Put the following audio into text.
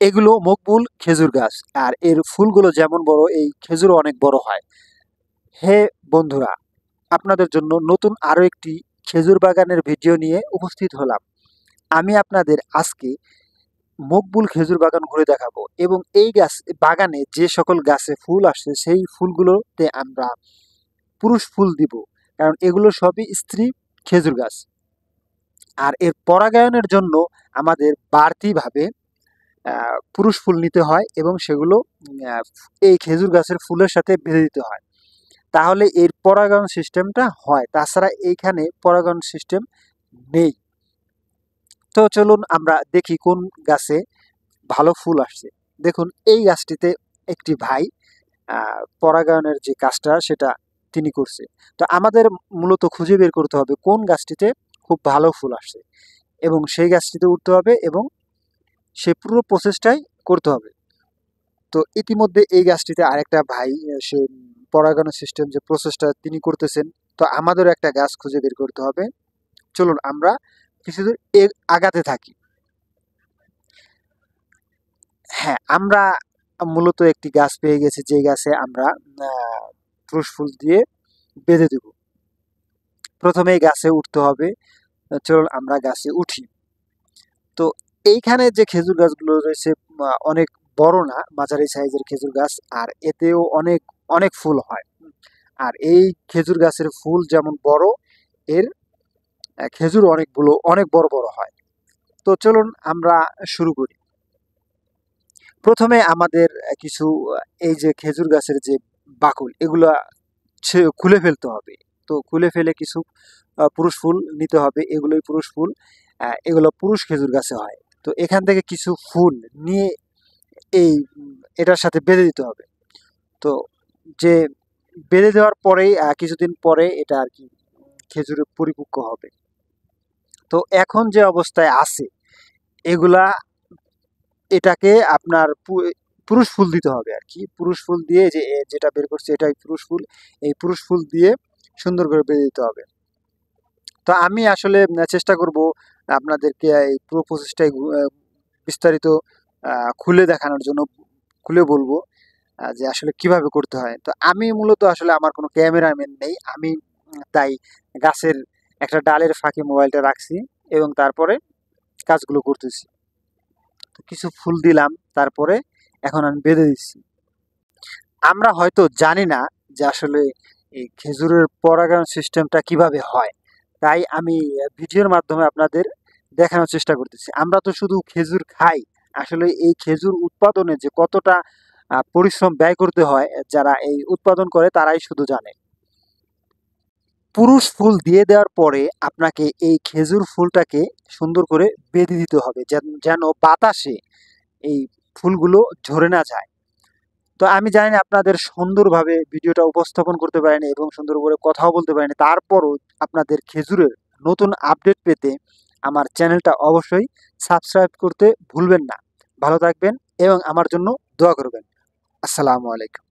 এগুলো মকবুল খেজুর গাছ, আর এর ফুলগুলো যেমন বড় এই খেজুরও অনেক বড় হয়। হে বন্ধুরা, আপনাদের জন্য নতুন আরো একটি খেজুর বাগানের ভিডিও নিয়ে উপস্থিত হলাম। আমি আপনাদের আজকে মকবুল খেজুর বাগান ঘুরে দেখাবো এবং এই গাছ বাগানে যে সকল গাছে ফুল আসছে সেই ফুলগুলোতে আমরা পুরুষ ফুল দিব, কারণ এগুলো সবই স্ত্রী খেজুর গাছ। আর এর পরাগায়নের জন্য আমাদের বাড়তিভাবে পুরুষ ফুল নিতে হয় এবং সেগুলো এই খেজুর গাছের ফুলের সাথে বেঁধে দিতে হয়, তাহলে এর পরাগায়ন সিস্টেমটা হয়। তাছাড়া এইখানে পরাগায়ন সিস্টেম নেই। তো চলুন আমরা দেখি কোন গাছে ভালো ফুল আসছে। দেখুন এই গাছটিতে একটি ভাই পরাগায়নের যে কাজটা সেটা তিনি করছে। তো আমাদের মূলত খুঁজে বের করতে হবে কোন গাছটিতে খুব ভালো ফুল আসছে এবং সেই গাছটিতে উঠতে হবে এবং সে পুরো প্রসেসটাই করতে হবে। তো ইতিমধ্যে এই গাছটিতে আরেকটা ভাই সে পরাগায়ন সিস্টেম যে প্রসেসটা তিনি করতেছেন। তো আমাদেরও একটা গাছ খুঁজে বের করতে হবে। চলুন আমরা কিছুদূর আগাতে থাকি। হ্যাঁ, আমরা মূলত একটি গাছ পেয়ে গেছি, যে গাছে আমরা পুরুষ ফুল দিয়ে বেঁধে দেব। প্রথমে এই গাছে উঠতে হবে। চলুন আমরা গাছে উঠি। তো এইখানে যে খেজুর গাছগুলো রয়েছে অনেক বড় না, মাঝারি সাইজের খেজুর গাছ, আর এতেও অনেক অনেক ফুল হয়। আর এই খেজুর গাছের ফুল যেমন বড়, এর খেজুর অনেকগুলো অনেক বড় বড় হয়। তো চলুন আমরা শুরু করি। প্রথমে আমাদের কিছু এই যে খেজুর গাছের যে বাকল এগুলা খুলে ফেলতে হবে। তো খুলে ফেলে কিছু পুরুষ ফুল নিতে হবে, এগুলোই পুরুষ ফুল। এগুলো পুরুষ খেজুর গাছে হয়। তো এখান থেকে কিছু ফুল নিয়ে এই এটার সাথে বেঁধে দিতে হবে। তো যে বেঁধে দেওয়ার পরেই কিছুদিন পরে এটা আর কি খেজুরে পরিপক্ক হবে। তো এখন যে অবস্থায় আছে এগুলা, এটাকে আপনার পুরুষ ফুল দিতে হবে আর কি। পুরুষ ফুল দিয়ে যে যেটা বের করছে এটাই পুরুষ ফুল। এই পুরুষ ফুল দিয়ে সুন্দর করে বেঁধে দিতে হবে। তো আমি আসলে চেষ্টা করব আপনাদেরকে এই পুরো প্রসেসটাই বিস্তারিত খুলে দেখানোর জন্য, খুলে বলবো যে আসলে কিভাবে করতে হয়। তো আমি মূলত আসলে আমার কোনো ক্যামেরাম্যান নেই, আমি তাই গাছের একটা ডালের ফাঁকে মোবাইলটা রাখছি এবং তারপরে কাজগুলো করতেছি। তো কিছু ফুল দিলাম, তারপরে এখন আমি বেঁধে দিচ্ছি। আমরা হয়তো জানি না যে আসলে এই খেজুরের পরাগায়ন সিস্টেমটা কিভাবে হয়, তাই আমি ভিডিওর মাধ্যমে আপনাদের দেখানোর চেষ্টা করতেছি। আমরা তো শুধু খেজুর খাই, আসলে এই খেজুর উৎপাদনে যে কতটা পরিশ্রম ব্যয় করতে হয় যারা এই উৎপাদন করে তারাই শুধু জানে। পুরুষ ফুল দিয়ে দেওয়ার পরে আপনাকে এই খেজুর ফুলটাকে সুন্দর করে বেঁধে দিতে হবে, যেন বাতাসে এই ফুলগুলো ঝরে না যায়। তো আমি জানি না আপনাদের সুন্দরভাবে ভিডিওটা উপস্থাপন করতে পারিনি এবং সুন্দর করে কথাও বলতে পারিনি। তারপরও আপনাদের খেজুরের নতুন আপডেট পেতে আমার চ্যানেলটা অবশ্যই সাবস্ক্রাইব করতে ভুলবেন না। ভালো থাকবেন এবং আমার জন্য দোয়া করবেন। আসসালামু আলাইকুম।